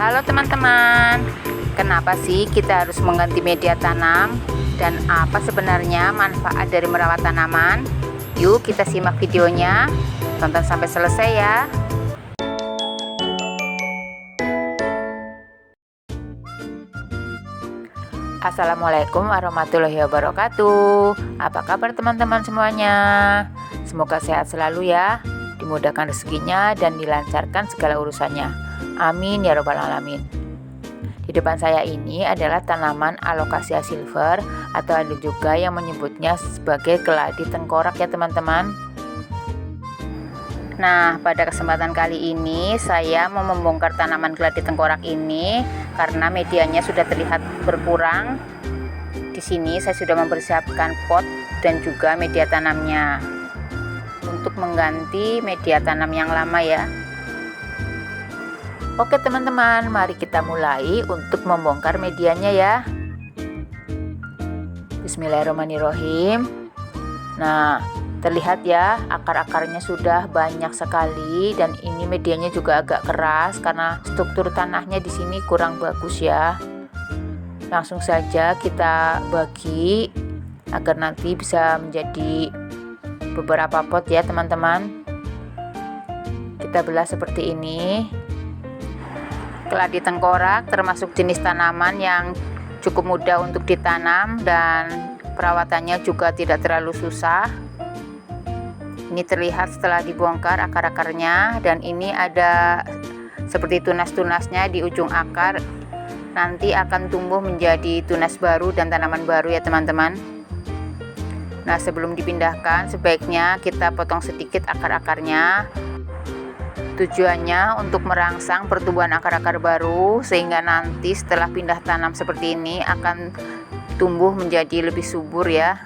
Halo teman-teman, kenapa sih kita harus mengganti media tanam? Dan apa sebenarnya manfaat dari merawat tanaman? Yuk kita simak videonya, tonton sampai selesai ya. Assalamualaikum warahmatullahi wabarakatuh. Apa kabar teman-teman semuanya? Semoga sehat selalu ya, dimudahkan rezekinya dan dilancarkan segala urusannya. Amin ya robbal alamin. Di depan saya ini adalah tanaman Alocasia silver, atau ada juga yang menyebutnya sebagai keladi tengkorak ya teman-teman. Nah, pada kesempatan kali ini saya mau membongkar tanaman keladi tengkorak ini karena medianya sudah terlihat berkurang. Di sini saya sudah mempersiapkan pot dan juga media tanamnya untuk mengganti media tanam yang lama ya. Oke teman-teman, mari kita mulai untuk membongkar medianya ya. Bismillahirrahmanirrahim. Nah, terlihat ya, akar-akarnya sudah banyak sekali dan ini medianya juga agak keras karena struktur tanahnya di sini kurang bagus ya. Langsung saja kita bagi agar nanti bisa menjadi beberapa pot ya teman-teman. Kita belah seperti ini. Keladi tengkorak termasuk jenis tanaman yang cukup mudah untuk ditanam dan perawatannya juga tidak terlalu susah. Ini terlihat setelah dibongkar akar-akarnya, dan ini ada seperti tunas-tunasnya di ujung akar. Nanti akan tumbuh menjadi tunas baru dan tanaman baru ya teman-teman. Nah, sebelum dipindahkan sebaiknya kita potong sedikit akar-akarnya. Tujuannya untuk merangsang pertumbuhan akar-akar baru, sehingga nanti setelah pindah tanam seperti ini akan tumbuh menjadi lebih subur ya.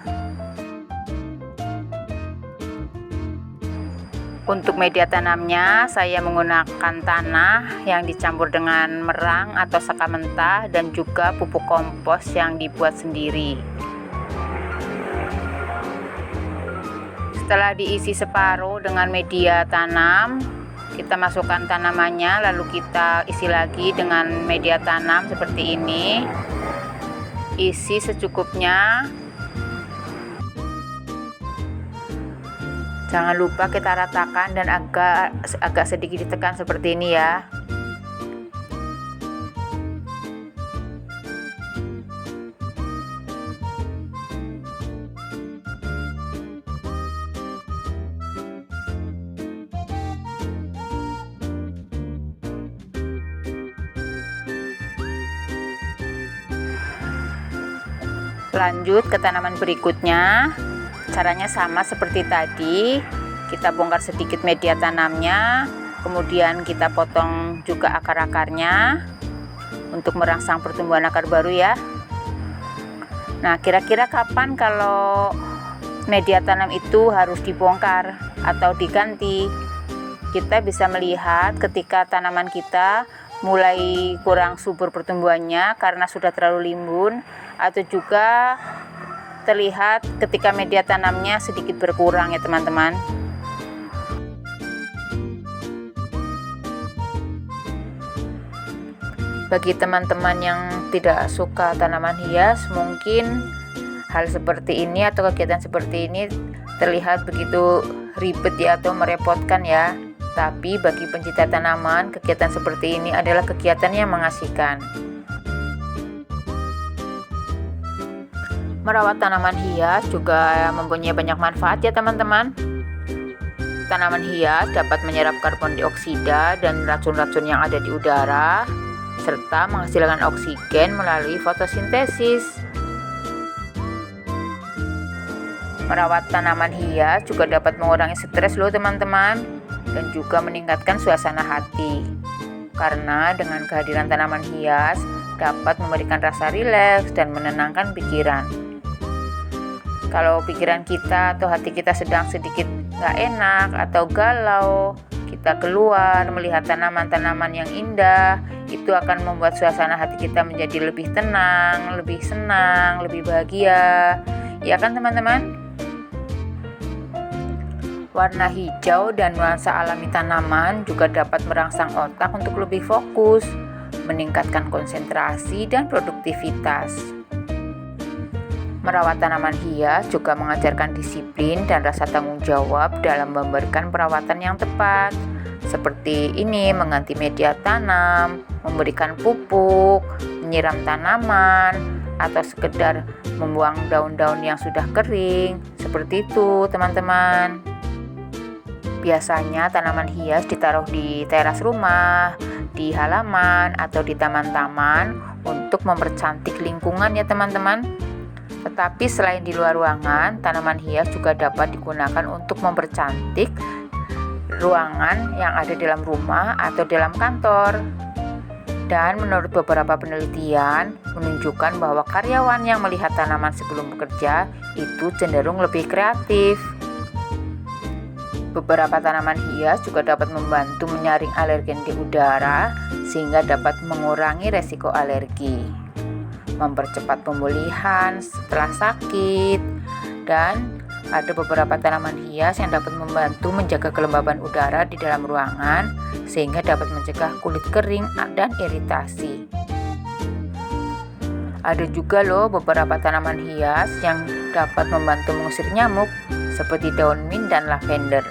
Untuk media tanamnya saya menggunakan tanah yang dicampur dengan merang atau saka mentah dan juga pupuk kompos yang dibuat sendiri. Setelah diisi separuh dengan media tanam, kita masukkan tanamannya, lalu kita isi lagi dengan media tanam seperti ini. Isi secukupnya. Jangan lupa kita ratakan dan agak sedikit ditekan seperti ini ya. Lanjut ke tanaman berikutnya. Caranya sama seperti tadi. Kita bongkar sedikit media tanamnya, kemudian kita potong juga akar-akarnya untuk merangsang pertumbuhan akar baru ya. Nah, kira-kira kapan kalau media tanam itu harus dibongkar atau diganti? Kita bisa melihat ketika tanaman kita mulai kurang subur pertumbuhannya karena sudah terlalu limbun, atau juga terlihat ketika media tanamnya sedikit berkurang ya teman-teman. Bagi teman-teman yang tidak suka tanaman hias, mungkin hal seperti ini atau kegiatan seperti ini terlihat begitu ribet ya atau merepotkan ya. Tapi bagi pencinta tanaman, kegiatan seperti ini adalah kegiatan yang mengasihkan. Merawat tanaman hias juga mempunyai banyak manfaat ya teman-teman. Tanaman hias dapat menyerap karbon dioksida dan racun-racun yang ada di udara, serta menghasilkan oksigen melalui fotosintesis. Merawat tanaman hias juga dapat mengurangi stres loh teman-teman, dan juga meningkatkan suasana hati. Karena dengan kehadiran tanaman hias dapat memberikan rasa rileks dan menenangkan pikiran. Kalau pikiran kita atau hati kita sedang sedikit gak enak atau galau, kita keluar melihat tanaman-tanaman yang indah, itu akan membuat suasana hati kita menjadi lebih tenang, lebih senang, lebih bahagia. Ya kan teman-teman? Warna hijau dan nuansa alami tanaman juga dapat merangsang otak untuk lebih fokus. meningkatkan konsentrasi dan produktivitas. Merawat tanaman hias juga mengajarkan disiplin dan rasa tanggung jawab dalam memberikan perawatan yang tepat. Seperti ini, mengganti media tanam, memberikan pupuk, menyiram tanaman, atau sekedar membuang daun-daun yang sudah kering. Seperti itu, teman-teman. Biasanya tanaman hias ditaruh di teras rumah, di halaman, atau di taman-taman untuk mempercantik lingkungan ya teman-teman. Tetapi selain di luar ruangan, tanaman hias juga dapat digunakan untuk mempercantik ruangan yang ada dalam rumah atau dalam kantor. Dan menurut beberapa penelitian menunjukkan bahwa karyawan yang melihat tanaman sebelum bekerja itu cenderung lebih kreatif. Beberapa tanaman hias juga dapat membantu menyaring alergen di udara sehingga dapat mengurangi resiko alergi, mempercepat pemulihan setelah sakit, dan ada beberapa tanaman hias yang dapat membantu menjaga kelembaban udara di dalam ruangan sehingga dapat mencegah kulit kering dan iritasi. Ada juga loh beberapa tanaman hias yang dapat membantu mengusir nyamuk seperti daun mint dan lavender.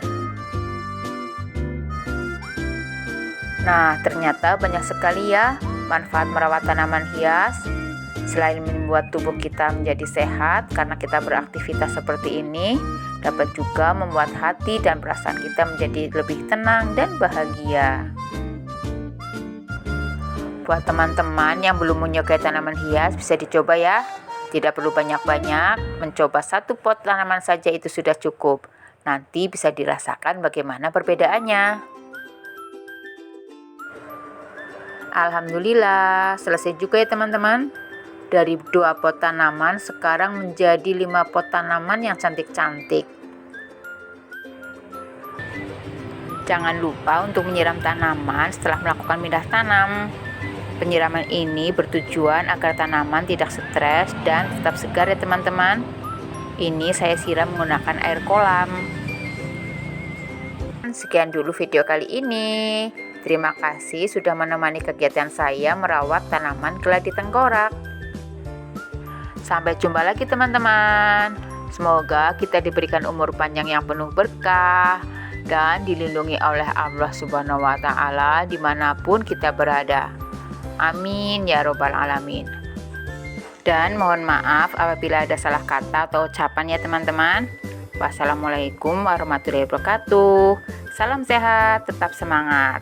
Nah, ternyata banyak sekali ya manfaat merawat tanaman hias. Selain membuat tubuh kita menjadi sehat karena kita beraktivitas seperti ini, dapat juga membuat hati dan perasaan kita menjadi lebih tenang dan bahagia. Buat teman-teman yang belum menyukai tanaman hias, bisa dicoba ya. Tidak perlu banyak-banyak, mencoba 1 pot tanaman saja itu sudah cukup. Nanti bisa dirasakan bagaimana perbedaannya. Alhamdulillah, selesai juga ya teman-teman. Dari 2 pot tanaman sekarang menjadi 5 pot tanaman yang cantik-cantik. Jangan lupa untuk menyiram tanaman setelah melakukan pindah tanam. Penyiraman ini bertujuan agar tanaman tidak stres dan tetap segar ya teman-teman. Ini saya siram menggunakan air kolam. Sekian dulu video kali ini. Terima kasih sudah menemani kegiatan saya merawat tanaman keladi tengkorak. Sampai jumpa lagi teman-teman. Semoga kita diberikan umur panjang yang penuh berkah dan dilindungi oleh Allah Subhanahu wa Ta'ala dimanapun kita berada. Amin ya robbal alamin. Dan mohon maaf apabila ada salah kata atau ucapan ya teman-teman. Wassalamualaikum warahmatullahi wabarakatuh. Salam sehat, tetap semangat.